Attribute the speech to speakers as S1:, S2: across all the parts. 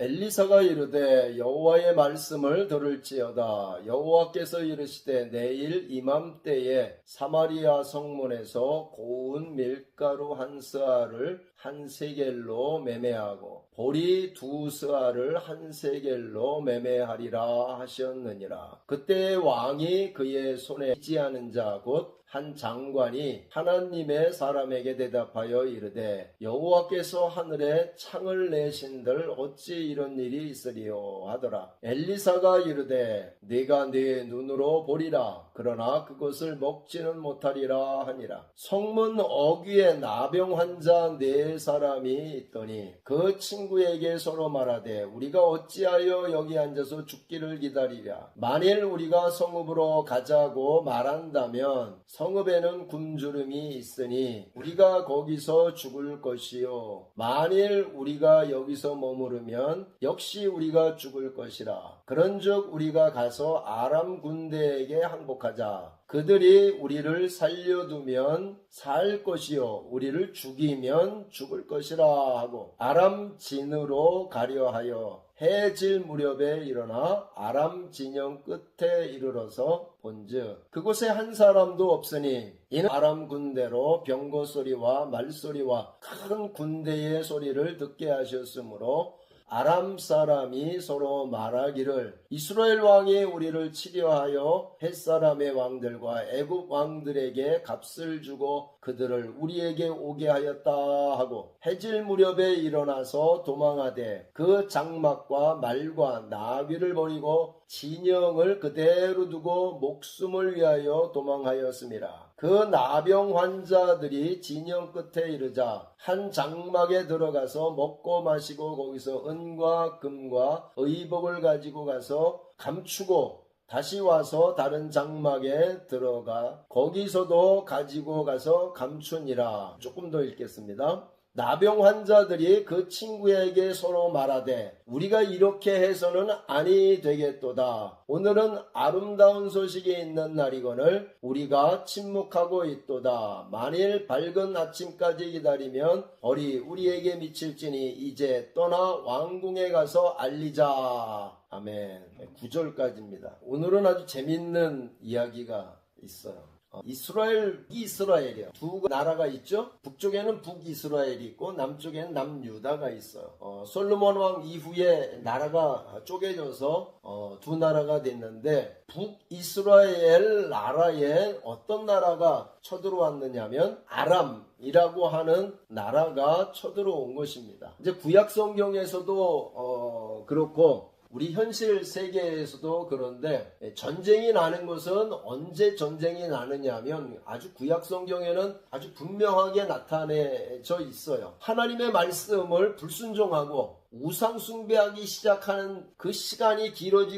S1: 엘리사가 이르되 여호와의 말씀을 들을지어다. 여호와께서 이르시되 내일 이맘때에 사마리아 성문에서 고운 밀가루 한 스아를 한 세겔로 매매하고 보리 두 스아를 한 세겔로 매매하리라 하셨느니라. 그때 왕이 그의 손에 지하는 자 곧 한 장관이 하나님의 사람에게 대답하여 이르되 여호와께서 하늘에 창을 내신들 어찌 이런 일이 있으리요 하더라. 엘리사가 이르되 네가 네 눈으로 보리라. 그러나 그것을 먹지는 못하리라 하니라. 성문 어귀에 나병 환자 네 사람이 있더니 그 친구에게 서로 말하되 우리가 어찌하여 여기 앉아서 죽기를 기다리랴. 만일 우리가 성읍으로 가자고 말한다면 성읍에는 굶주림이 있으니 우리가 거기서 죽을 것이요 만일 우리가 여기서 머무르면 역시 우리가 죽을 것이라. 그런즉 우리가 가서 아람 군대에게 항복하자. 그들이 우리를 살려두면 살 것이요 우리를 죽이면 죽을 것이라 하고 아람 진으로 가려 하여 해 질 무렵에 일어나 아람 진영 끝에 이르러서 본즉 그곳에 한 사람도 없으니 이는 아람 군대로 병거 소리와 말소리와 큰 군대의 소리를 듣게 하셨으므로 아람 사람이 서로 말하기를 이스라엘 왕이 우리를 치려하여 헷사람의 왕들과 애굽 왕들에게 값을 주고 그들을 우리에게 오게 하였다 하고 해질 무렵에 일어나서 도망하되 그 장막과 말과 나귀를 버리고 진영을 그대로 두고 목숨을 위하여 도망하였습니다. 그 나병 환자들이 진영 끝에 이르자 한 장막에 들어가서 먹고 마시고 거기서 은과 금과 의복을 가지고 가서 감추고 다시 와서 다른 장막에 들어가 거기서도 가지고 가서 감추니라. 조금 더 읽겠습니다. 나병 환자들이 그 친구에게 서로 말하되 우리가 이렇게 해서는 아니 되겠도다. 오늘은 아름다운 소식이 있는 날이거늘 우리가 침묵하고 있도다. 만일 밝은 아침까지 기다리면 벌이 우리에게 미칠지니 이제 떠나 왕궁에 가서 알리자. 아멘. 9절까지입니다. 오늘은 아주 재밌는 이야기가 있어요. 이스라엘이야. 두 나라가 있죠. 북쪽에는 북이스라엘이 있고 남쪽에는 남유다가 있어요. 솔로몬 왕 이후에 나라가 쪼개져서 두 나라가 됐는데 북이스라엘 나라에 어떤 나라가 쳐들어왔느냐면 아람이라고 하는 나라가 쳐들어온 것입니다. 이제 구약 성경에서도 그렇고 우리 현실 세계에서도 그런데 전쟁이 나는 것은 언제 전쟁이 나느냐 하면 아주 구약 성경에는 아주 분명하게 나타내져 있어요. 하나님의 말씀을 불순종하고 우상 숭배하기 시작하는 그 시간이 길어지면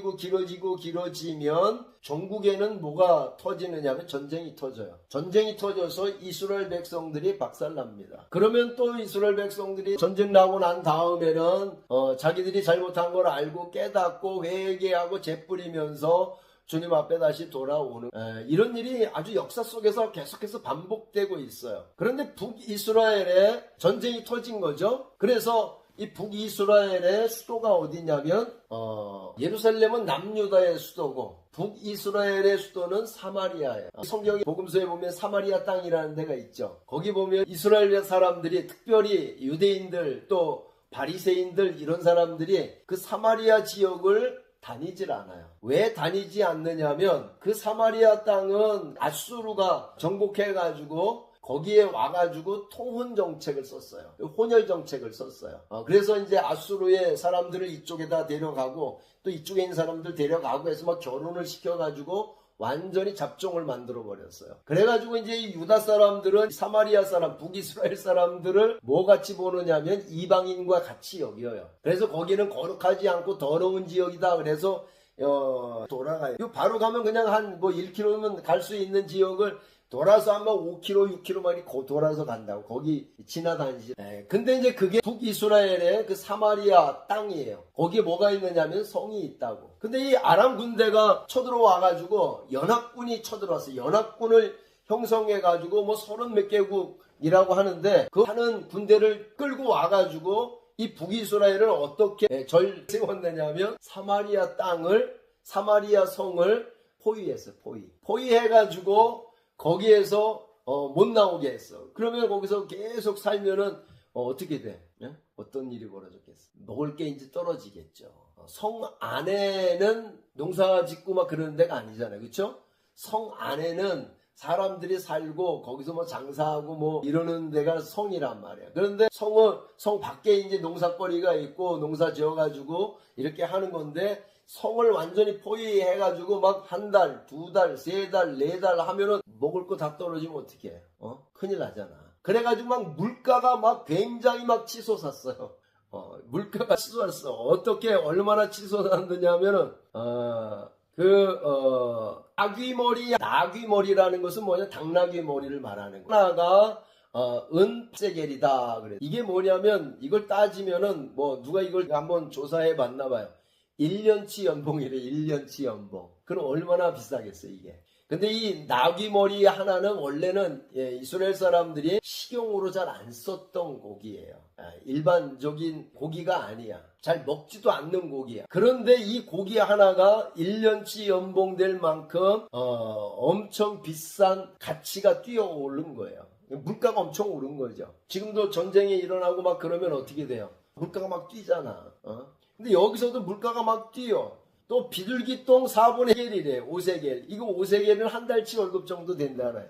S1: 전국에는 뭐가 터지느냐 하면 전쟁이 터져요. 전쟁이 터져서 이스라엘 백성들이 박살납니다. 그러면 또 이스라엘 백성들이 전쟁 나고 난 다음에는 자기들이 잘못한 걸 알고 깨닫고 회개하고 재뿌리면서 주님 앞에 다시 돌아오는 이런 일이 아주 역사 속에서 계속해서 반복되고 있어요. 그런데 북이스라엘에 전쟁이 터진 거죠. 그래서 이 북이스라엘의 수도가 어디냐면 예루살렘은 남유다의 수도고 북이스라엘의 수도는 사마리아예요. 성경이 복음서에 보면 사마리아 땅이라는 데가 있죠. 거기 보면 이스라엘 사람들이 특별히 유대인들 또 바리새인들 이런 사람들이 그 사마리아 지역을 다니질 않아요. 왜 다니지 않느냐면 그 사마리아 땅은 아수르가 정복해가지고 거기에 와가지고 통혼 정책을 썼어요. 혼혈 정책을 썼어요. 그래서 이제 아수르의 사람들을 이쪽에다 데려가고 또 이쪽에 있는 사람들 데려가고 해서 막 결혼을 시켜가지고 완전히 잡종을 만들어 버렸어요. 그래가지고 이제 유다 사람들은 사마리아 사람, 북이스라엘 사람들을 뭐 같이 보느냐면 이방인과 같이 여겨요. 그래서 거기는 거룩하지 않고 더러운 지역이다. 그래서 돌아가요. 바로 가면 그냥 한 1km면 갈 수 있는 지역을 돌아서 한번 5km, 6km 많이 돌아서 간다고. 거기 지나다니지. 근데 이제 그게 북이스라엘의 그 사마리아 땅이에요. 거기에 뭐가 있느냐면 성이 있다고. 근데 이 아람 군대가 쳐들어와가지고 연합군이 쳐들어왔어요. 연합군을 형성해가지고 30몇 개국이라고 하는데 그 하는 군대를 끌고 와가지고 이 북이스라엘은 어떻게 절 세웠느냐면 사마리아 성을 포위했어. 포위해가지고 거기에서 못 나오게 했어. 그러면 거기서 계속 살면은 어떻게 돼? 예? 어떤 일이 벌어졌겠어? 먹을 게 이제 떨어지겠죠. 성 안에는 농사 짓고 막 그러는 데가 아니잖아요. 그렇죠? 성 안에는 사람들이 살고 거기서 뭐 장사하고 뭐 이러는 데가 성이란 말이야. 그런데 성 밖에 이제 농사거리가 있고 농사 지어가지고 이렇게 하는 건데 성을 완전히 포위해가지고 막 한 달, 두 달, 세 달, 네 달 하면은 먹을 거 다 떨어지면 어떡해? 큰일 나잖아. 그래가지고 막 물가가 막 굉장히 막 치솟았어요. 물가가 치솟았어. 어떻게 얼마나 치솟았느냐면은 나귀머리라는 것은 뭐냐? 당나귀 머리를 말하는 거야. 하나가 은세겔이다. 그래. 이게 뭐냐면 이걸 따지면은 뭐 누가 이걸 한번 조사해 봤나 봐요. 1년치 연봉이래. 1년치 연봉. 그럼 얼마나 비싸겠어요, 이게. 근데 이 나귀머리 하나는 원래는 이스라엘 사람들이 식용으로 잘 안 썼던 고기예요. 일반적인 고기가 아니야. 잘 먹지도 않는 고기야. 그런데 이 고기 하나가 1년치 연봉 될 만큼 엄청 비싼 가치가 뛰어오른 거예요. 물가가 엄청 오른 거죠. 지금도 전쟁이 일어나고 막 그러면 어떻게 돼요? 물가가 막 뛰잖아. 근데 여기서도 물가가 막 뛰어. 또 비둘기똥 4분의 1이래. 5세겔. 이거 5세겔은 한 달치 월급 정도 된다나요?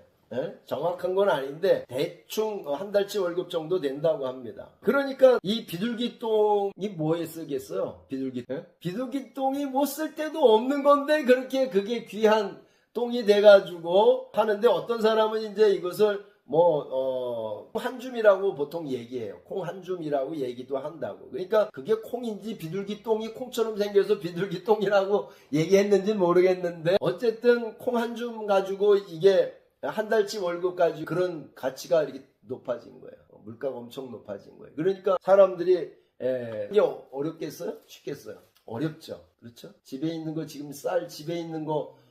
S1: 정확한 건 아닌데 대충 한 달치 월급 정도 된다고 합니다. 그러니까 이 비둘기똥이 뭐에 쓰겠어요? 비둘기똥이 뭐 쓸 데도 없는 건데 그렇게 그게 귀한 똥이 돼가지고 하는데 어떤 사람은 이제 이것을 한 줌이라고 보통 얘기해요. 콩 한 줌이라고 얘기도 한다고. 그러니까 그게 콩인지 비둘기똥이 콩처럼 생겨서 비둘기똥이라고 얘기했는지 모르겠는데 어쨌든 콩 한 줌 가지고 이게 한 달치 월급 가지고 그런 가치가 이렇게 높아진 거예요. 물가가 엄청 높아진 거예요. 그러니까 사람들이 이게 어렵겠어요? 쉽겠어요? 어렵죠. 그렇죠? 집에 있는 거 지금 집에 있는 거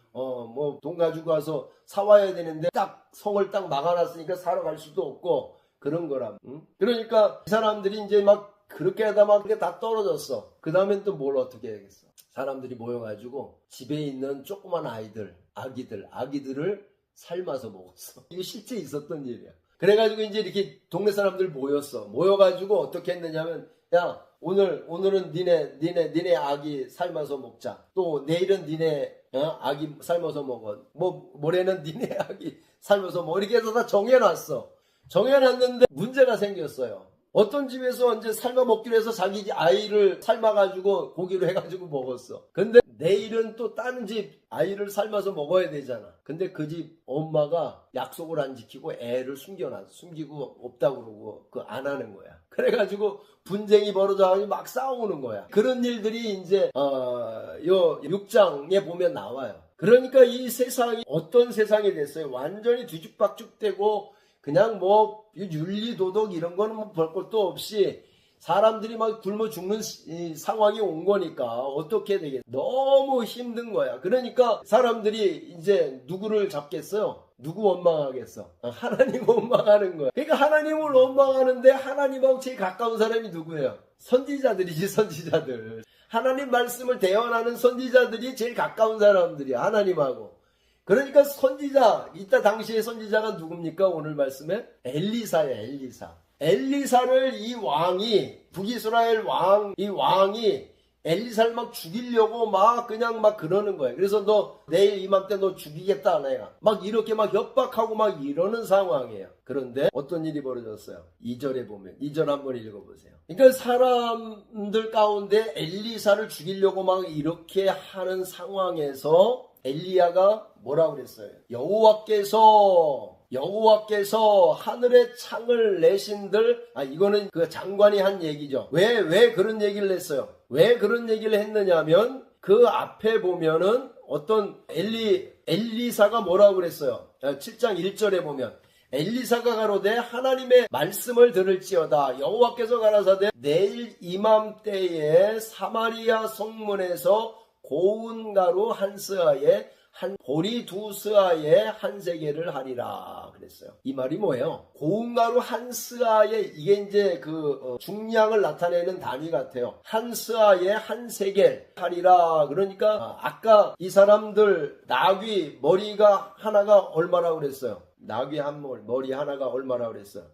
S1: 돈 가지고 와서 사와야 되는데 딱 성을 딱 막아놨으니까 사러 갈 수도 없고 그런 거라. 그러니까 이 사람들이 이제 막 그렇게 하다 막 그게 다 떨어졌어. 그 다음엔 또 뭘 어떻게 해야겠어? 사람들이 모여가지고 집에 있는 조그만 아기들을 삶아서 먹었어. 이거 실제 있었던 일이야. 그래가지고 이제 이렇게 동네 사람들 모여가지고 어떻게 했느냐면 야 오늘은 니네 아기 삶아서 먹자. 또 내일은 니네 아기 삶아서 먹어. 모레는 니네 아기 삶아서 먹어. 이렇게 해서 다 정해놨는데 문제가 생겼어요. 어떤 집에서 이제 삶아 먹기로 해서 자기 아이를 삶아가지고 고기로 해가지고 먹었어. 근데 내일은 또 다른 집 아이를 삶아서 먹어야 되잖아. 근데 그 집 엄마가 약속을 안 지키고 애를 숨기고 없다고 그러고 안 하는 거야. 그래가지고 분쟁이 벌어져가지고 막 싸우는 거야. 그런 일들이 이제 요 6장에 보면 나와요. 그러니까 이 세상이 어떤 세상이 됐어요. 완전히 뒤죽박죽되고 그냥 윤리 도덕 이런 거는 볼 것도 없이 사람들이 막 굶어 죽는 상황이 온 거니까 어떻게 되겠어? 너무 힘든 거야. 그러니까 사람들이 이제 누구를 잡겠어요? 누구 원망하겠어? 하나님 원망하는 거야. 그러니까 하나님을 원망하는데 하나님하고 제일 가까운 사람이 누구예요? 선지자들이지, 선지자들. 하나님 말씀을 대언하는 선지자들이 제일 가까운 사람들이야, 하나님하고. 그러니까 이따 당시의 선지자가 누굽니까? 오늘 말씀에? 엘리사야, 엘리사. 엘리사를 북이스라엘 이 왕이 엘리사를 막 죽이려고 그냥 그러는 거예요. 그래서 너 내일 이맘때 너 죽이겠다, 내가. 막 이렇게 막 협박하고 막 이러는 상황이에요. 그런데 어떤 일이 벌어졌어요? 2절에 보면, 2절 한번 읽어보세요. 그러니까 사람들 가운데 엘리사를 죽이려고 막 이렇게 하는 상황에서 엘리야가 뭐라고 그랬어요? 여호와께서 하늘의 창을 내신들, 이거는 그 장관이 한 얘기죠. 왜 그런 얘기를 했어요? 왜 그런 얘기를 했느냐면 그 앞에 보면은 어떤 엘리사가 뭐라고 그랬어요? 7장 1절에 보면 엘리사가 가로되 하나님의 말씀을 들을지어다. 여호와께서 가라사대 내일 이맘때에 사마리아 성문에서 고운 가루 한 스아에 한 보리 2스아에 한 세겔을 하리라 그랬어요. 이 말이 뭐예요? 고운 가루 한 스아에, 이게 이제 그 중량을 나타내는 단위 같아요. 한 스아에 한 세겔 하리라. 그러니까 아까 이 사람들 나귀 머리가 하나가 얼마라고 그랬어요? 나귀 한 머리 하나가 얼마라고 그랬어요?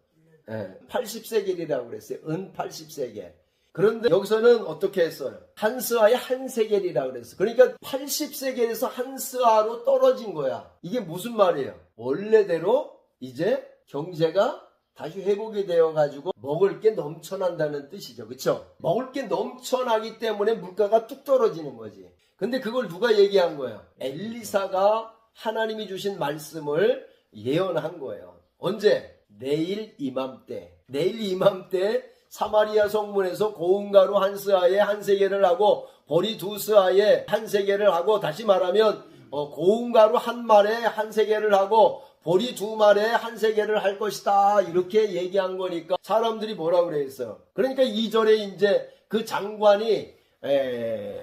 S1: 80세겔이라고 그랬어요. 은 80세겔. 그런데 여기서는 어떻게 했어요? 한 스아에 한 세겔이라고 그랬어요. 그러니까 80세겔에서 한 스아로 떨어진 거야. 이게 무슨 말이에요? 원래대로 이제 경제가 다시 회복이 되어가지고 먹을 게 넘쳐난다는 뜻이죠. 그쵸? 먹을 게 넘쳐나기 때문에 물가가 뚝 떨어지는 거지. 근데 그걸 누가 얘기한 거예요? 엘리사가 하나님이 주신 말씀을 예언한 거예요. 언제? 내일 이맘때. 내일 이맘때 사마리아 성문에서 고운 가루 한 스아에 한 세겔을 하고 보리 2스아에 한 세겔을 하고, 다시 말하면 고운 가루 한 말에 한 세겔을 하고 보리 2말에 한 세겔을 할 것이다, 이렇게 얘기한 거니까 사람들이 뭐라고 그랬어요? 그러니까 2절에 이제 그 장관이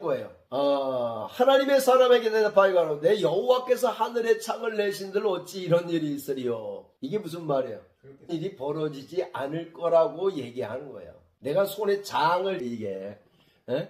S1: 뭐예요? 하나님의 사람에게 대답하여 가로되 여호와께서 하늘의 창을 내신들 어찌 이런 일이 있으리요? 이게 무슨 말이에요? 일이 벌어지지 않을 거라고 얘기하는 거예요. 내가 손에 장을, 이게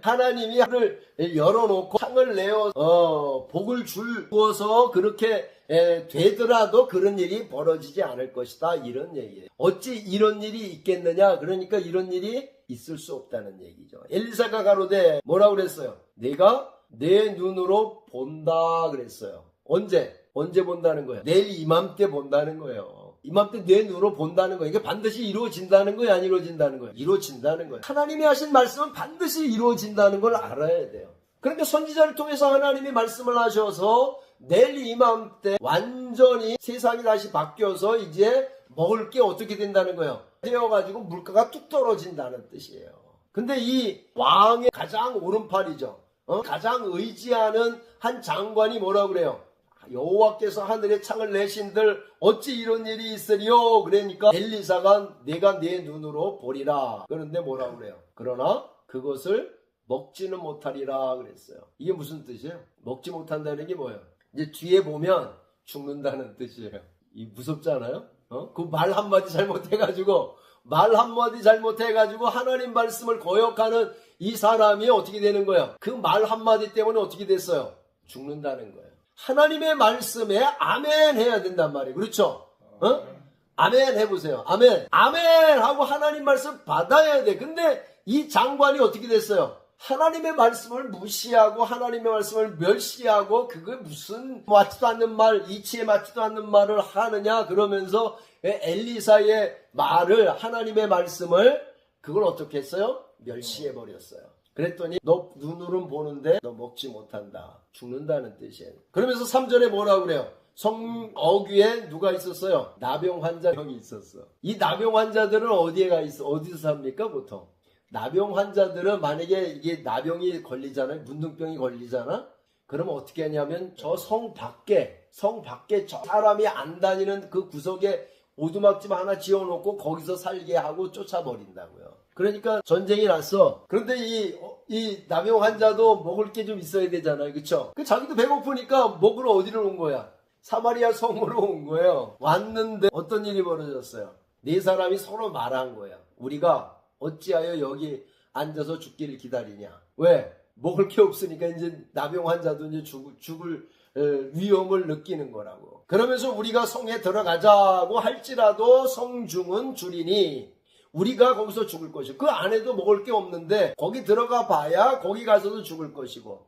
S1: 하나님이 하늘을 열어놓고 창을 내어 복을 주어서 그렇게 되더라도 그런 일이 벌어지지 않을 것이다, 이런 얘기예요. 어찌 이런 일이 있겠느냐? 그러니까 이런 일이 있을 수 없다는 얘기죠. 엘리사가 가로되 뭐라고 그랬어요? 내가 내 눈으로 본다 그랬어요. 언제 본다는 거예요? 내일 이맘때 본다는 거예요. 이맘때 내 눈으로 본다는 거예요. 이게 반드시 이루어진다는 거예요? 안 이루어진다는 거예요? 이루어진다는 거예요. 하나님이 하신 말씀은 반드시 이루어진다는 걸 알아야 돼요. 그러니까 선지자를 통해서 하나님이 말씀을 하셔서 내일 이맘때 완전히 세상이 다시 바뀌어서 이제 먹을 게 어떻게 된다는 거예요? 되어가지고 물가가 뚝 떨어진다는 뜻이에요. 근데 이 왕의 가장 오른팔이죠. 가장 의지하는 한 장관이 뭐라고 그래요? 여호와께서 하늘의 창을 내신들 어찌 이런 일이 있으리요? 그러니까 엘리사가 내가 내 눈으로 보리라. 그런데 뭐라고 그래요? 그러나 그것을 먹지는 못하리라 그랬어요. 이게 무슨 뜻이에요? 먹지 못한다는 게 뭐예요? 이제 뒤에 보면 죽는다는 뜻이에요. 이 무섭잖아요? 그 말 한마디 잘못해가지고 하나님 말씀을 거역하는 이 사람이 어떻게 되는 거예요? 그 말 한마디 때문에 어떻게 됐어요? 죽는다는 거예요. 하나님의 말씀에 아멘 해야 된단 말이에요. 그렇죠? 아멘 해보세요. 아멘. 아멘 하고 하나님 말씀 받아야 돼. 근데 이 장관이 어떻게 됐어요? 하나님의 말씀을 무시하고 하나님의 말씀을 멸시하고 그게 무슨 맞지도 않는 말, 이치에 맞지도 않는 말을 하느냐 그러면서 엘리사의 말을, 하나님의 말씀을 그걸 어떻게 했어요? 멸시해버렸어요. 그랬더니 너 눈으로는 보는데 너 먹지 못한다. 죽는다는 뜻이에요. 그러면서 3절에 뭐라고 그래요? 성어귀에 누가 있었어요? 나병 환자형이 있었어. 이 나병 환자들은 어디에 가 있어? 어디서 삽니까 보통? 나병 환자들은 만약에 이게 나병이 걸리잖아요. 문둥병이 걸리잖아. 그러면 어떻게 하냐면 저 성 밖에 저 사람이 안 다니는 그 구석에 오두막집 하나 지어놓고 거기서 살게 하고 쫓아버린다고요. 그러니까 전쟁이 났어. 그런데 이 나병 환자도 먹을 게 좀 있어야 되잖아요. 그쵸? 자기도 배고프니까 먹으러 어디로 온 거야? 사마리아 성으로 온 거예요. 왔는데 어떤 일이 벌어졌어요? 네 사람이 서로 말한 거야. 우리가 어찌하여 여기 앉아서 죽기를 기다리냐? 왜? 먹을 게 없으니까 이제 나병 환자도 이제 죽을 위험을 느끼는 거라고. 그러면서 우리가 성에 들어가자고 할지라도 성중은 주리니 우리가 거기서 죽을 것이고, 그 안에도 먹을 게 없는데 거기 들어가 봐야 거기 가서도 죽을 것이고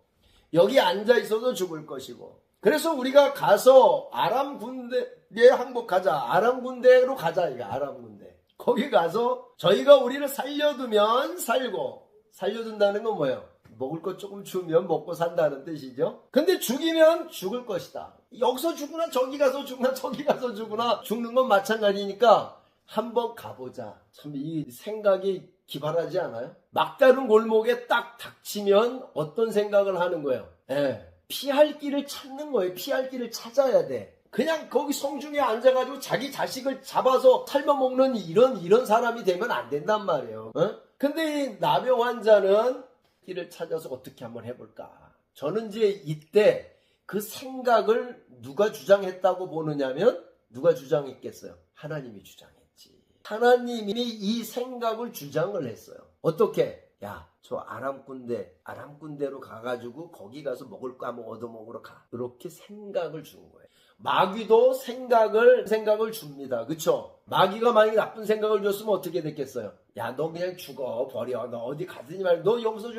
S1: 여기 앉아 있어도 죽을 것이고, 그래서 우리가 가서 아람 군대에 항복하자. 아람 군대로 가자. 이거 아람 군대. 거기 가서 저희가 우리를 살려두면 살고, 살려둔다는 건 뭐예요? 먹을 것 조금 주면 먹고 산다는 뜻이죠. 근데 죽이면 죽을 것이다. 여기서 죽으나 저기 가서 죽으나 저기 가서 죽으나 죽는 건 마찬가지니까 한번 가보자. 참 이 생각이 기발하지 않아요? 막다른 골목에 딱 닥치면 어떤 생각을 하는 거예요? 피할 길을 찾는 거예요. 피할 길을 찾아야 돼. 그냥 거기 성중에 앉아가지고 자기 자식을 잡아서 삶아먹는 이런 사람이 되면 안 된단 말이에요. 근데 이 나병 환자는 길을 찾아서 어떻게 한번 해볼까? 저는 이제 이때 그 생각을 누가 주장했다고 보느냐면 누가 주장했겠어요? 하나님이 주장했지. 하나님이 이 생각을 주장을 했어요. 어떻게? 야, 저 아람 군대로 가가지고 거기 가서 먹을 거 한번 얻어먹으러 가. 그렇게 생각을 준 거예요. 마귀도 생각을 줍니다. 그쵸? 마귀가 만약에 나쁜 생각을 줬으면 어떻게 됐겠어요? 야, 너 그냥 죽어. 버려. 너 어디 가든지 말고. 너 여기서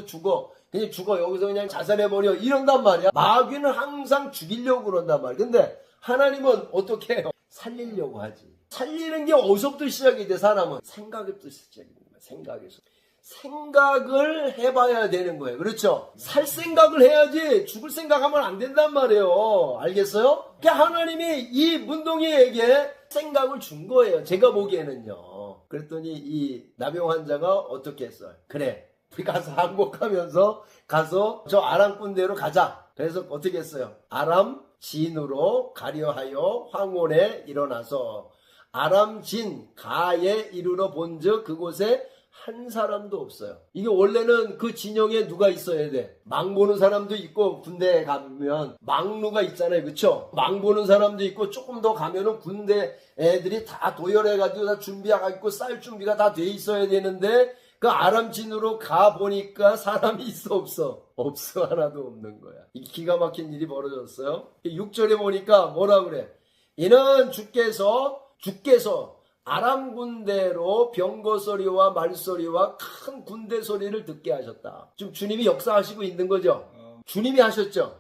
S1: 죽어. 그냥 죽어. 여기서 그냥 자살해버려. 이런단 말이야. 마귀는 항상 죽이려고 그런단 말이야. 근데 하나님은 어떻게 해요? 살리려고 하지. 살리는 게 어디서부터 시작이 돼, 사람은? 생각에부터 시작이 됩니다. 생각에서. 생각을 해봐야 되는 거예요. 그렇죠? 살 생각을 해야지 죽을 생각하면 안 된단 말이에요. 알겠어요? 그러니까 하나님이 이 문동이에게 생각을 준 거예요. 제가 보기에는요. 그랬더니 이 나병 환자가 어떻게 했어요? 그래, 우리 가서 항복하면서 가서 저 아람 군대로 가자. 그래서 어떻게 했어요? 아람 진으로 가려하여 황혼에 일어나서 아람 진 가에 이르러 본즉 그곳에 한 사람도 없어요. 이게 원래는 그 진영에 누가 있어야 돼? 망 보는 사람도 있고, 군대에 가면 망루가 있잖아요. 그쵸? 망 보는 사람도 있고, 조금 더 가면은 군대 애들이 다 도열해가지고 다 준비해가지고 쌀 준비가 다 돼 있어야 되는데, 그 아람진으로 가보니까 사람이 있어 없어? 없어. 하나도 없는 거야. 이 기가 막힌 일이 벌어졌어요. 6절에 보니까 뭐라 그래? 이는 주께서 아람 군대로 병거 소리와 말소리와 큰 군대 소리를 듣게 하셨다. 지금 주님이 역사하시고 있는 거죠. 주님이 하셨죠.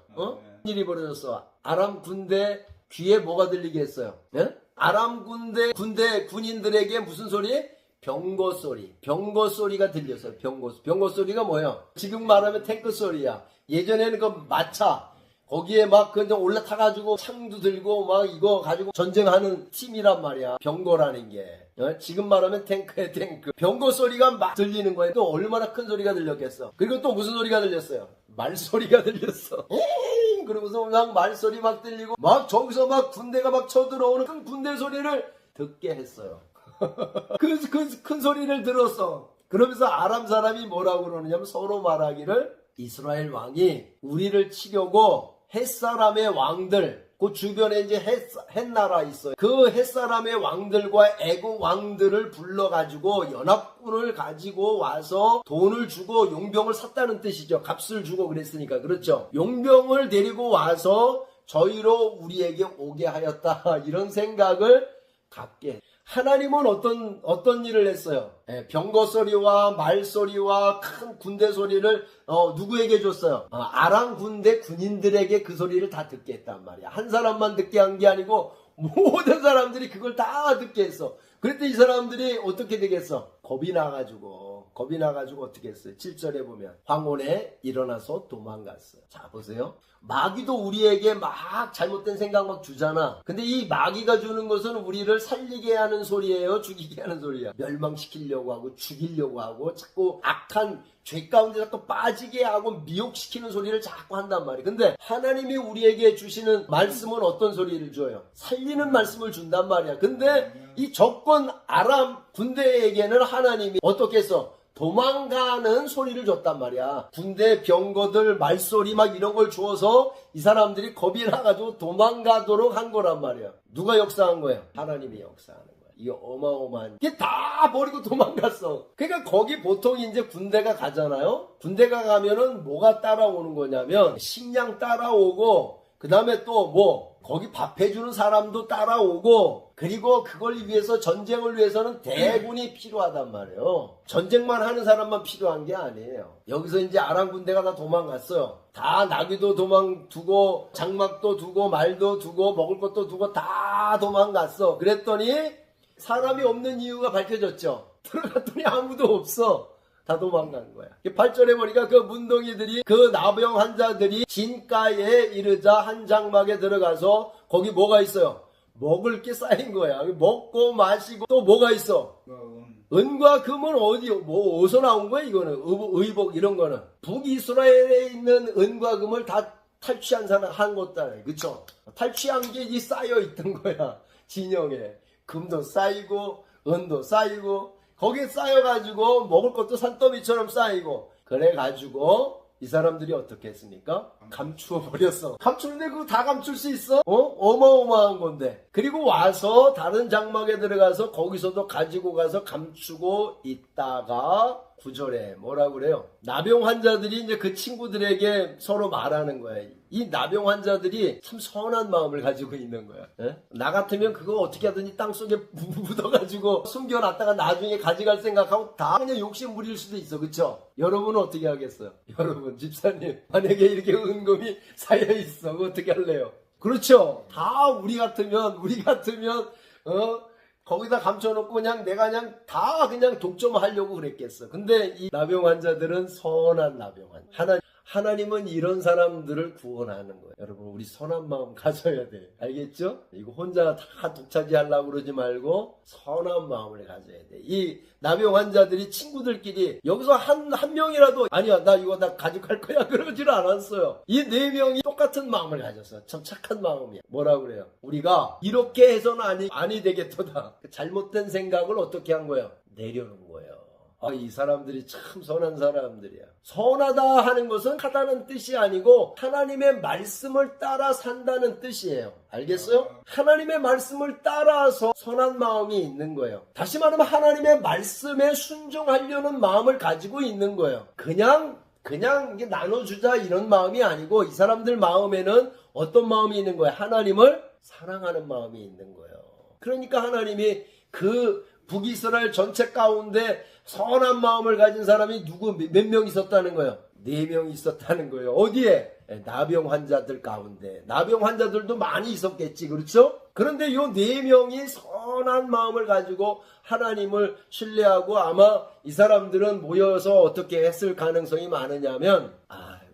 S1: 일이 벌어졌어. 아람 군대 귀에 뭐가 들리게 했어요? 예? 아람 군인들에게 무슨 소리? 병거 소리가 들렸어요. 병거 소리가 뭐예요? 지금 말하면 탱크 소리야. 예전에는 그 마차 거기에 막 그냥 올라타가지고 창도 들고 막 이거 가지고 전쟁하는 팀이란 말이야. 병거라는 게. 지금 말하면 탱크에 탱크. 병거 소리가 막 들리는 거예요. 또 얼마나 큰 소리가 들렸겠어. 그리고 또 무슨 소리가 들렸어요? 말소리가 들렸어. 그러고서 막 말소리 막 들리고 막 저기서 막 군대가 막 쳐들어오는 큰 군대 소리를 듣게 했어요. 큰 소리를 들었어. 그러면서 아람 사람이 뭐라고 그러느냐면 서로 말하기를 이스라엘 왕이 우리를 치려고 햇사람의 왕들, 그 주변에 이제 햇나라 있어요. 그 햇사람의 왕들과 애국 왕들을 불러가지고 연합군을 가지고 와서 돈을 주고 용병을 샀다는 뜻이죠. 값을 주고 그랬으니까. 그렇죠. 용병을 데리고 와서 저희로 우리에게 오게 하였다. 이런 생각을 갖게 했어요. 하나님은 어떤 일을 했어요? 병거 소리와 말 소리와 큰 군대 소리를 누구에게 줬어요? 아람 군대 군인들에게 그 소리를 다 듣게 했단 말이야. 한 사람만 듣게 한 게 아니고 모든 사람들이 그걸 다 듣게 했어. 그랬더니 이 사람들이 어떻게 되겠어? 겁이 나가지고 어떻게 했어요? 7절에 보면 황혼에 일어나서 도망갔어요. 자, 보세요. 마귀도 우리에게 막 잘못된 생각 막 주잖아. 근데 이 마귀가 주는 것은 우리를 살리게 하는 소리예요? 죽이게 하는 소리야? 멸망시키려고 하고 죽이려고 하고 자꾸 악한 죄 가운데 자꾸 빠지게 하고 미혹시키는 소리를 자꾸 한단 말이에요. 근데 하나님이 우리에게 주시는 말씀은 어떤 소리를 줘요? 살리는 말씀을 준단 말이야. 근데 이 적군 아람 군대에게는 하나님이 어떻게 했어? 도망가는 소리를 줬단 말이야. 군대 병거들 말소리 막 이런 걸 주어서 이 사람들이 겁이 나가지고 도망가도록 한 거란 말이야. 누가 역사한 거야? 하나님이 역사하는 거야. 이게 어마어마한 이게 다 버리고 도망갔어. 그러니까 거기 보통 이제 군대가 가잖아요. 군대가 가면은 뭐가 따라오는 거냐면 식량 따라오고 그 다음에 또 뭐 거기 밥 해주는 사람도 따라오고 그리고 그걸 위해서 전쟁을 위해서는 대군이 필요하단 말이에요. 전쟁만 하는 사람만 필요한 게 아니에요. 여기서 이제 아람 군대가 다 도망갔어요. 다 나귀도 도망두고 장막도 두고 말도 두고 먹을 것도 두고 다 도망갔어. 그랬더니 사람이 없는 이유가 밝혀졌죠. 들어갔더니 아무도 없어. 다 도망간 거야. 8절에 보니까 그 문동이들이 그 나병 환자들이 진가에 이르자 한 장막에 들어가서 거기 뭐가 있어요? 먹을 게 쌓인 거야. 먹고 마시고 또 뭐가 있어? 은과 금은 어디서 나온 거야 이거는? 의복 이런 거는. 북이스라엘에 있는 은과 금을 다 탈취한 사람 한 것도 아니에요. 그쵸? 탈취한 게 쌓여 있던 거야. 진영에. 금도 쌓이고 은도 쌓이고 거기에 쌓여가지고 먹을 것도 산더미처럼 쌓이고 그래가지고 이 사람들이 어떻게 했습니까? 감추어 버렸어. 감추는데 그거 다 감출 수 있어? 어마어마한 건데. 그리고 와서 다른 장막에 들어가서 거기서도 가지고 가서 감추고 있다가 9절에 뭐라고 그래요? 나병 환자들이 이제 그 친구들에게 서로 말하는 거야. 이 나병 환자들이 참 선한 마음을 가지고 있는 거야. 에? 나 같으면 그거 어떻게 하든지 땅속에 묻어가지고 숨겨놨다가 나중에 가져갈 생각하고 다 그냥 욕심 부릴 수도 있어. 그쵸? 여러분은 어떻게 하겠어요? 여러분 집사님 만약에 이렇게 은금이 쌓여있어. 그거 어떻게 할래요? 그렇죠? 다 우리 같으면 거기다 감춰놓고 그냥 내가 그냥 다 그냥 독점하려고 그랬겠어. 근데 이 나병 환자들은 선한 나병 환자. 하나님은 이런 사람들을 구원하는 거예요. 여러분 우리 선한 마음 가져야 돼. 알겠죠? 이거 혼자 다 독차지하려고 그러지 말고 선한 마음을 가져야 돼. 이 나병 환자들이 친구들끼리 여기서 한 명이라도 아니야 나 이거 다 가져갈 거야 그러질 않았어요. 이 4명이 똑같은 마음을 가졌어요. 참 착한 마음이야. 뭐라 그래요? 우리가 이렇게 해서는 아니 되겠도다. 잘못된 생각을 어떻게 한 거예요? 내려놓은 거예요. 이 사람들이 참 선한 사람들이야. 선하다 하는 것은 하다는 뜻이 아니고 하나님의 말씀을 따라 산다는 뜻이에요. 알겠어요? 하나님의 말씀을 따라서 선한 마음이 있는 거예요. 다시 말하면 하나님의 말씀에 순종하려는 마음을 가지고 있는 거예요. 그냥 이게 나눠주자 이런 마음이 아니고 이 사람들 마음에는 어떤 마음이 있는 거예요? 하나님을 사랑하는 마음이 있는 거예요. 그러니까 하나님이 그 북이스라엘 전체 가운데 선한 마음을 가진 사람이 몇 명 있었다는 거예요? 4명 있었다는 거예요. 어디에? 나병 환자들 가운데. 나병 환자들도 많이 있었겠지. 그렇죠? 그런데 이 4명이 선한 마음을 가지고 하나님을 신뢰하고 아마 이 사람들은 모여서 어떻게 했을 가능성이 많으냐면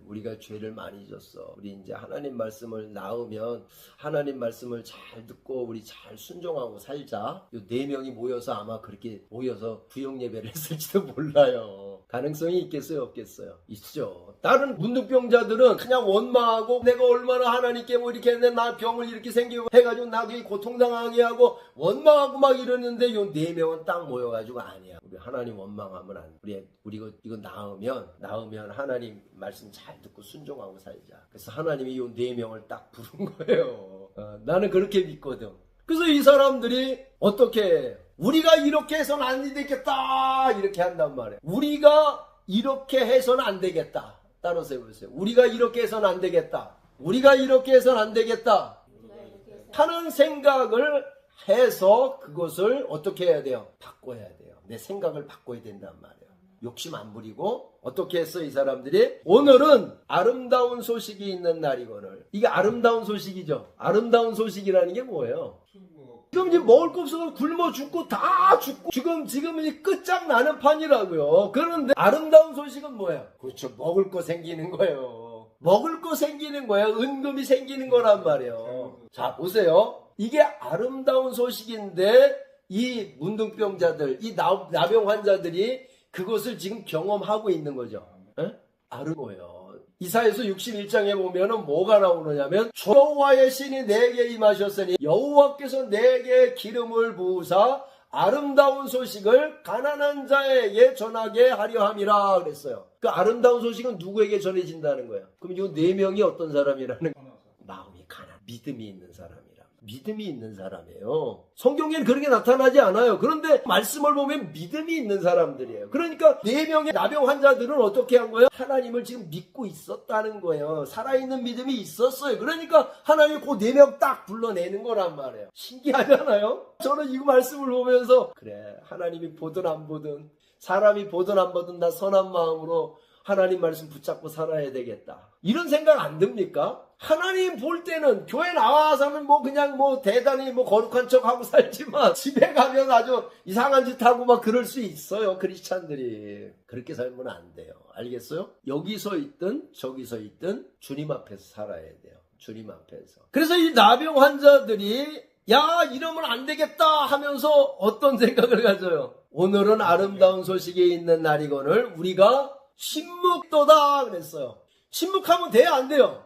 S1: 우리가 죄를 많이 졌어. 우리 이제 하나님 말씀을 나으면 하나님 말씀을 잘 듣고 우리 잘 순종하고 살자. 요 4명이 모여서 아마 그렇게 모여서 구역 예배를 했을지도 몰라요. 가능성이 있겠어요? 없겠어요? 있죠. 다른 문둥병자들은 그냥 원망하고 내가 얼마나 하나님께 뭐 이렇게 했는데 나 병을 이렇게 생기고 해가지고 나도 고통당하게 하고 원망하고 막 이러는데 요 4명은 딱 모여가지고 아니야. 우리 하나님 원망하면 안 돼. 우리 이거 나으면 하나님 말씀 잘 듣고 순종하고 살자. 그래서 하나님이 요 4명을 딱 부른 거예요. 나는 그렇게 믿거든. 그래서 이 사람들이 어떻게 해요? 우리가 이렇게 해서는 안 되겠다 이렇게 한단 말이에요. 우리가 이렇게 해서는 안 되겠다. 따라서 해보세요. 우리가 이렇게 해서는 안 되겠다. 우리가 이렇게 해서는 안 되겠다 하는 생각을 해서 그것을 어떻게 해야 돼요? 바꿔야 돼요. 내 생각을 바꿔야 된단 말이에요. 욕심 안 부리고 어떻게 했어 이 사람들이? 오늘은 아름다운 소식이 있는 날이거늘. 이게 아름다운 소식이죠. 아름다운 소식이라는 게 뭐예요? 지금 이제 먹을 거 없어서 굶어 죽고 다 죽고 지금 이 끝장나는 판이라고요. 그런데 아름다운 소식은 뭐예요? 그렇죠. 먹을 거 생기는 거예요. 먹을 거 생기는 거예요. 은금이 생기는 거란 말이에요. 자 보세요. 이게 아름다운 소식인데 이 문둥병자들, 이 나병 환자들이 그것을 지금 경험하고 있는 거죠. 아름다워요. 이사야서 61장에 보면은 뭐가 나오느냐면 여호와의 신이 내게 임하셨으니 여호와께서 내게 기름을 부으사 아름다운 소식을 가난한 자에게 전하게 하려 함이라 그랬어요. 그 아름다운 소식은 누구에게 전해진다는 거예요? 그럼 이 4명이 어떤 사람이라는 거예요? 마음이 가난, 믿음이 있는 사람이라. 믿음이 있는 사람이에요. 성경에는 그렇게 나타나지 않아요. 그런데 말씀을 보면 믿음이 있는 사람들이에요. 그러니까 4명의 나병 환자들은 어떻게 한 거예요? 하나님을 지금 믿고 있었다는 거예요. 살아있는 믿음이 있었어요. 그러니까 하나님이 그 4명 딱 불러내는 거란 말이에요. 신기하잖아요? 저는 이 말씀을 보면서 그래 하나님이 보든 안 보든 사람이 보든 안 보든 나 선한 마음으로 하나님 말씀 붙잡고 살아야 되겠다. 이런 생각 안 듭니까? 하나님 볼 때는 교회 나와서는 그냥 대단히 거룩한 척 하고 살지만 집에 가면 아주 이상한 짓 하고 막 그럴 수 있어요. 크리스찬들이. 그렇게 살면 안 돼요. 알겠어요? 여기서 있든 저기서 있든 주님 앞에서 살아야 돼요. 주님 앞에서. 그래서 이 나병 환자들이 야 이러면 안 되겠다 하면서 어떤 생각을 가져요? 오늘은 아름다운 소식이 있는 날이거늘 우리가 침묵도다 그랬어요. 침묵하면 돼요? 안 돼요?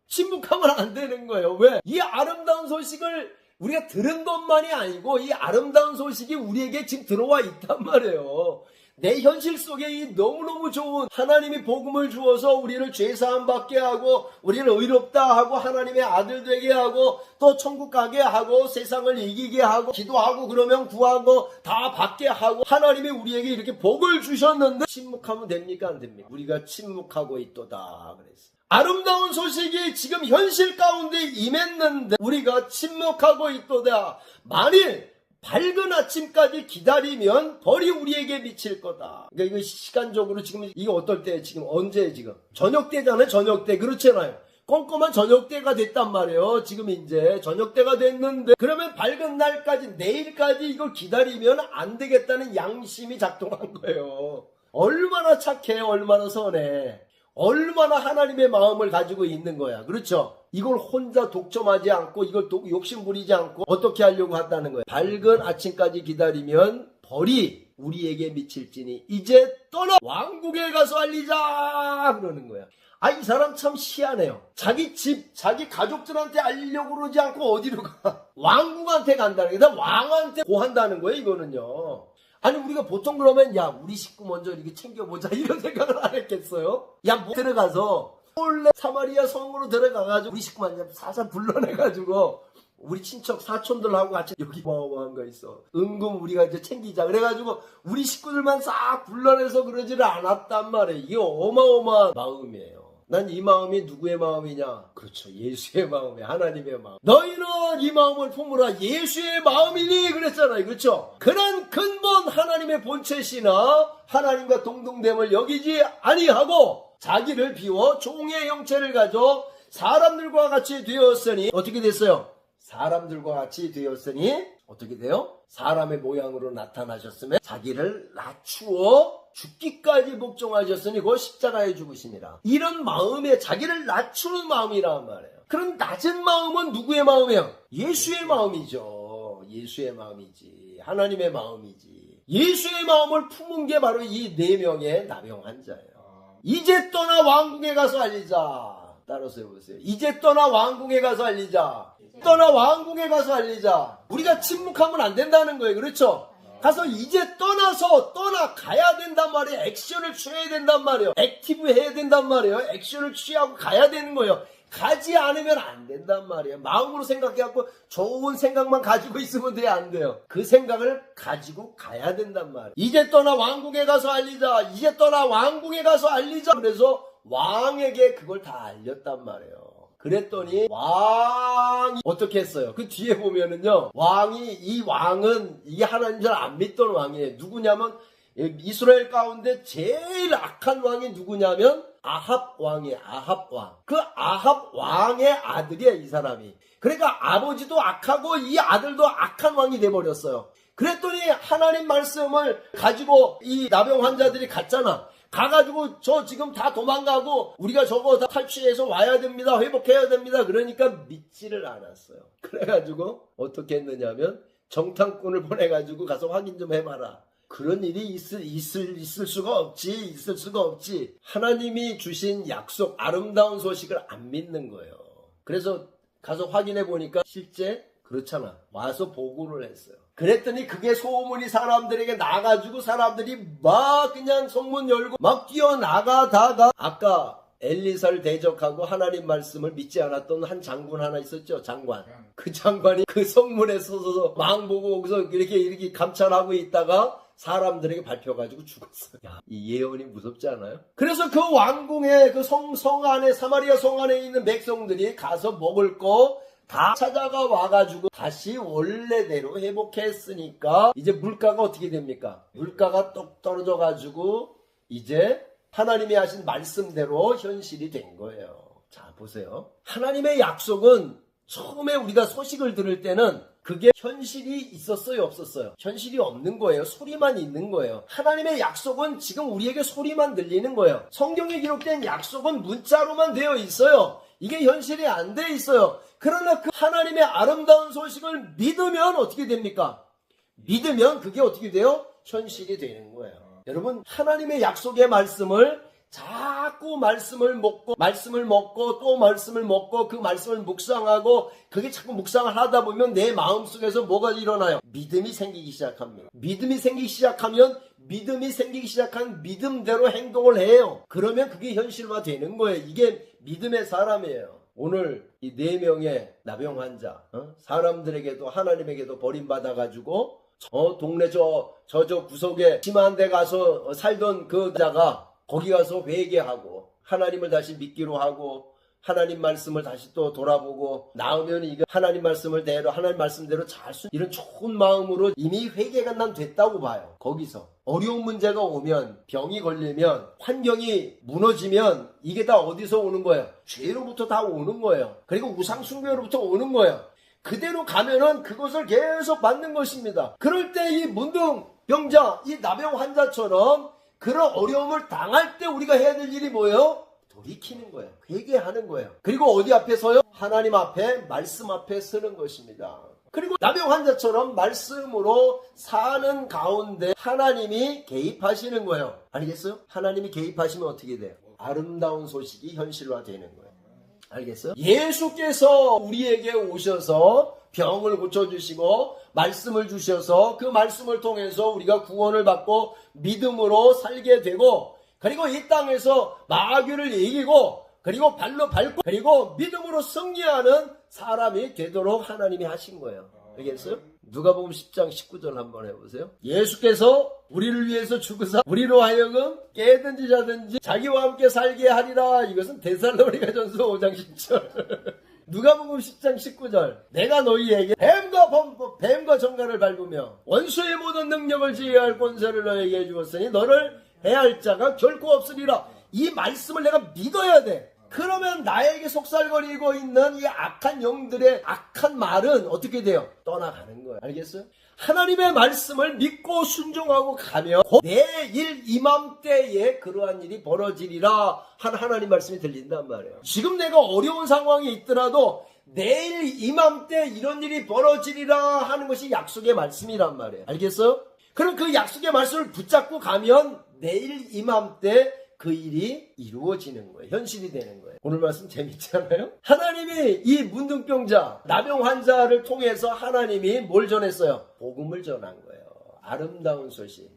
S1: 침묵하면 안 되는 거예요. 왜? 이 아름다운 소식을 우리가 들은 것만이 아니고 이 아름다운 소식이 우리에게 지금 들어와 있단 말이에요. 내 현실 속에 이 너무너무 좋은 하나님이 복음을 주어서 우리를 죄사함 받게 하고 우리를 의롭다 하고 하나님의 아들 되게 하고 또 천국 가게 하고 세상을 이기게 하고 기도하고 그러면 구하고 다 받게 하고 하나님이 우리에게 이렇게 복을 주셨는데 침묵하면 됩니까? 안 됩니까? 우리가 침묵하고 있도다 그랬어요. 아름다운 소식이 지금 현실 가운데 임했는데 우리가 침묵하고 있도다. 만일 밝은 아침까지 기다리면 벌이 우리에게 미칠 거다. 그러니까 이거 시간적으로 지금 이게 어떨 때 지금 언제 지금 저녁 때잖아요. 저녁 때 그렇잖아요. 꼼꼼한 저녁 때가 됐단 말이에요. 지금 이제 저녁 때가 됐는데 그러면 밝은 날까지 내일까지 이걸 기다리면 안 되겠다는 양심이 작동한 거예요. 얼마나 착해, 얼마나 선해. 얼마나 하나님의 마음을 가지고 있는 거야. 그렇죠? 이걸 혼자 독점하지 않고 이걸 욕심 부리지 않고 어떻게 하려고 한다는 거야. 밝은 아침까지 기다리면 벌이 우리에게 미칠지니 이제 떠나 왕국에 가서 알리자 그러는 거야. 아, 이 사람 참 희한해요. 자기 집, 자기 가족들한테 알리려고 그러지 않고 어디로 가? 왕국한테 간다는 게 왕한테 고한다는 거예요. 이거는요. 아니 우리가 보통 그러면 야 우리 식구 먼저 이렇게 챙겨보자 이런 생각을 안 했겠어요? 야 뭐 들어가서 몰래 사마리아 성으로 들어가가지고 우리 식구만 사사 불러내가지고 우리 친척 사촌들하고 같이 여기 어마어마한 거 있어. 은근 우리가 이제 챙기자. 그래가지고 우리 식구들만 싹 불러내서 그러지를 않았단 말이에요. 이게 어마어마한 마음이에요. 난 이 마음이 누구의 마음이냐? 그렇죠. 예수의 마음이야. 하나님의 마음. 너희는 이 마음을 품으라. 예수의 마음이니 그랬잖아요. 그렇죠? 그런 근본 하나님의 본체시나 하나님과 동등됨을 여기지 아니하고 자기를 비워 종의 형체를 가져 사람들과 같이 되었으니 어떻게 됐어요? 사람들과 같이 되었으니 어떻게 돼요? 사람의 모양으로 나타나셨으면 자기를 낮추어 죽기까지 복종하셨으니 그 십자가에 죽으심이라. 이런 마음에 자기를 낮추는 마음이란 말이에요. 그럼 낮은 마음은 누구의 마음이에요? 예수의 마음이죠. 예수의 마음이지. 하나님의 마음이지. 예수의 마음을 품은 게 바로 이 4명의 나병 환자예요. 이제 떠나 왕궁에 가서 알리자. 따라서 해보세요. 이제 떠나 왕궁에 가서 알리자. 떠나 왕궁에 가서 알리자. 우리가 침묵하면 안 된다는 거예요. 그렇죠? 가서 이제 떠나가야 된단 말이에요. 액션을 취해야 된단 말이에요. 액티브 해야 된단 말이에요. 액션을 취하고 가야 되는 거예요. 가지 않으면 안 된단 말이에요. 마음으로 생각해갖고 좋은 생각만 가지고 있으면 돼, 안 돼요. 그 생각을 가지고 가야 된단 말이에요. 이제 떠나 왕궁에 가서 알리자. 이제 떠나 왕궁에 가서 알리자. 그래서 왕에게 그걸 다 알렸단 말이에요. 그랬더니 왕이 어떻게 했어요? 그 뒤에 보면은요. 이 왕은 이 하나님 잘 안 믿던 왕이에요. 누구냐면 이스라엘 가운데 제일 악한 왕이 누구냐면 아합 왕이에요. 아합 왕. 그 아합 왕의 아들이야 이 사람이. 그러니까 아버지도 악하고 이 아들도 악한 왕이 돼버렸어요. 그랬더니 하나님 말씀을 가지고 이 나병 환자들이 갔잖아. 가가지고 저 지금 다 도망가고 우리가 저거 다 탈취해서 와야 됩니다. 회복해야 됩니다. 그러니까 믿지를 않았어요. 그래가지고 어떻게 했느냐면 정탐꾼을 보내가지고 가서 확인 좀 해봐라. 그런 일이 있을 수가 없지. 하나님이 주신 약속, 아름다운 소식을 안 믿는 거예요. 그래서 가서 확인해 보니까 실제 그렇잖아. 와서 보고를 했어요. 그랬더니 그게 소문이 사람들에게 나가지고 사람들이 막 그냥 성문 열고 막 뛰어나가다가 아까 엘리사를 대적하고 하나님 말씀을 믿지 않았던 한 장군 하나 있었죠. 장관. 그 장관이 그 성문에 서서 망 보고 거기서 이렇게 감찰하고 있다가 사람들에게 밟혀가지고 죽었어요. 야, 이 예언이 무섭지 않아요? 그래서 그 왕궁에 그 성 안에 사마리아 성 안에 있는 백성들이 가서 먹을 거 다 찾아가 와가지고 다시 원래대로 회복했으니까 이제 물가가 어떻게 됩니까? 물가가 똑 떨어져가지고 이제 하나님이 하신 말씀대로 현실이 된 거예요. 자, 보세요. 하나님의 약속은 처음에 우리가 소식을 들을 때는 그게 현실이 있었어요, 없었어요? 현실이 없는 거예요. 소리만 있는 거예요. 하나님의 약속은 지금 우리에게 소리만 들리는 거예요. 성경에 기록된 약속은 문자로만 되어 있어요. 이게 현실이 안 돼 있어요. 그러나 그 하나님의 아름다운 소식을 믿으면 어떻게 됩니까? 믿으면 그게 어떻게 돼요? 현실이 되는 거예요. 여러분, 하나님의 약속의 말씀을 자꾸 말씀을 먹고 또 말씀을 먹고 그 말씀을 묵상하고 그게 자꾸 묵상을 하다 보면 내 마음속에서 뭐가 일어나요? 믿음이 생기기 시작합니다. 믿음이 생기기 시작하면 믿음이 생기기 시작한 믿음대로 행동을 해요. 그러면 그게 현실화 되는 거예요. 이게 믿음의 사람이에요. 오늘 이 4명의 나병 환자, 사람들에게도 하나님에게도 버림받아가지고 동네 저 구석에 심한 데 가서 살던 그 자가 거기 가서 회개하고 하나님을 다시 믿기로 하고 하나님 말씀을 다시 또 돌아보고 나오면 이거 하나님 말씀대로 잘 이런 좋은 마음으로 이미 회개가 난 됐다고 봐요. 거기서 어려운 문제가 오면 병이 걸리면 환경이 무너지면 이게 다 어디서 오는 거예요? 죄로부터 다 오는 거예요. 그리고 우상 숭배로부터 오는 거예요. 그대로 가면은 그것을 계속 받는 것입니다. 그럴 때 이 문둥병자, 이 나병 환자처럼 그런 어려움을 당할 때 우리가 해야 될 일이 뭐예요? 돌이키는 거예요. 회개하는 거예요. 그리고 어디 앞에 서요? 하나님 앞에, 말씀 앞에 서는 것입니다. 그리고 나병 환자처럼 말씀으로 사는 가운데 하나님이 개입하시는 거예요. 알겠어요? 하나님이 개입하시면 어떻게 돼요? 아름다운 소식이 현실화되는 거예요. 알겠어요? 예수께서 우리에게 오셔서 병을 고쳐주시고 말씀을 주셔서 그 말씀을 통해서 우리가 구원을 받고 믿음으로 살게 되고 그리고 이 땅에서 마귀를 이기고 그리고 발로 밟고 그리고 믿음으로 승리하는 사람이 되도록 하나님이 하신 거예요. 알겠어요? 누가복음 10장 19절 한번 해보세요. 예수께서 우리를 위해서 죽으사 우리로 하여금 깨든지 자든지 자기와 함께 살게 하리라. 이것은 데살로니가전서 5장 10절. 누가복음 10장 19절. 내가 너희에게 뱀과 정갈을 밟으며 원수의 모든 능력을 제어할 권세를 너희에게 주었으니 너를 해할 자가 결코 없으리라. 이 말씀을 내가 믿어야 돼. 그러면 나에게 속살거리고 있는 이 악한 영들의 악한 말은 어떻게 돼요? 떠나가는 거예요. 알겠어요? 하나님의 말씀을 믿고 순종하고 가면 내일 이맘때에 그러한 일이 벌어지리라 하나님 말씀이 들린단 말이에요. 지금 내가 어려운 상황이 있더라도 내일 이맘때 이런 일이 벌어지리라 하는 것이 약속의 말씀이란 말이에요. 알겠어요? 그럼 그 약속의 말씀을 붙잡고 가면 내일 이맘때 그 일이 이루어지는 거예요. 현실이 되는 거예요. 오늘 말씀 재밌잖아요? 하나님이 이 문둥병자, 나병 환자를 통해서 하나님이 뭘 전했어요? 복음을 전한 거예요. 아름다운 소식.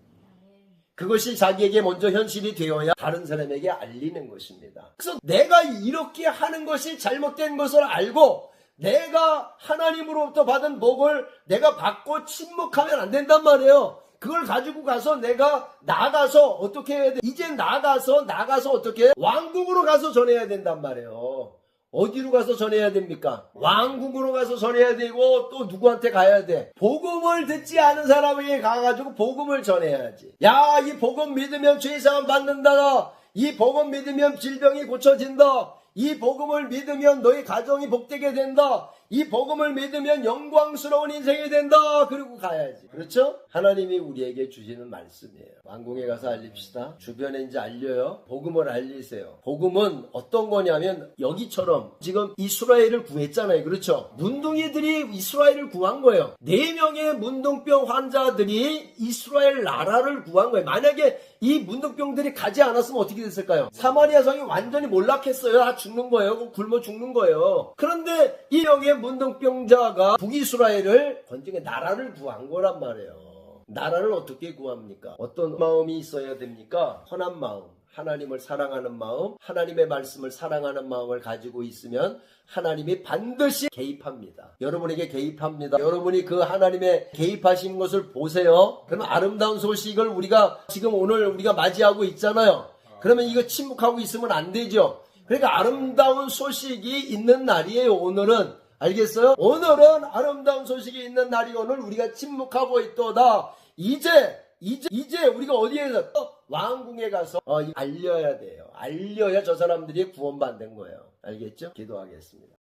S1: 그것이 자기에게 먼저 현실이 되어야 다른 사람에게 알리는 것입니다. 그래서 내가 이렇게 하는 것이 잘못된 것을 알고 내가 하나님으로부터 받은 복을 내가 받고 침묵하면 안 된단 말이에요. 그걸 가지고 가서 내가 나가서 어떻게 해야 돼? 이제 나가서 어떻게 해? 왕국으로 가서 전해야 된단 말이에요. 어디로 가서 전해야 됩니까? 왕국으로 가서 전해야 되고 또 누구한테 가야 돼? 복음을 듣지 않은 사람에게 가가지고 복음을 전해야지. 야, 이 복음 믿으면 죄사함 받는다. 이 복음 믿으면 질병이 고쳐진다. 이 복음을 믿으면 너희 가정이 복되게 된다. 이 복음을 믿으면 영광스러운 인생이 된다. 그리고 가야지. 그렇죠? 하나님이 우리에게 주시는 말씀이에요. 왕궁에 가서 알립시다. 주변에 이제 알려요. 복음을 알리세요. 복음은 어떤 거냐면 여기처럼 지금 이스라엘을 구했잖아요. 그렇죠? 문둥이들이 이스라엘을 구한 거예요. 4명의 문둥병 환자들이 이스라엘 나라를 구한 거예요. 만약에 이 문둥병들이 가지 않았으면 어떻게 됐을까요? 사마리아 성이 완전히 몰락했어요. 다 죽는 거예요. 굶어 죽는 거예요. 그런데 이 명의 문둥병자가 북이스라엘을 건중에 나라를 구한 거란 말이에요. 나라를 어떻게 구합니까? 어떤 마음이 있어야 됩니까? 선한 마음, 하나님을 사랑하는 마음, 하나님의 말씀을 사랑하는 마음을 가지고 있으면 하나님이 반드시 개입합니다. 여러분에게 개입합니다. 여러분이 그 하나님의 개입하시는 것을 보세요. 그러면 아름다운 소식을 우리가 지금 오늘 우리가 맞이하고 있잖아요. 그러면 이거 침묵하고 있으면 안 되죠. 그러니까 아름다운 소식이 있는 날이에요. 오늘은. 알겠어요? 오늘은 아름다운 소식이 있는 날이 오늘 우리가 침묵하고 있도다. 이제 우리가 어디에서 왕궁에 가서 알려야 돼요. 알려야 저 사람들이 구원받는 거예요. 알겠죠? 기도하겠습니다.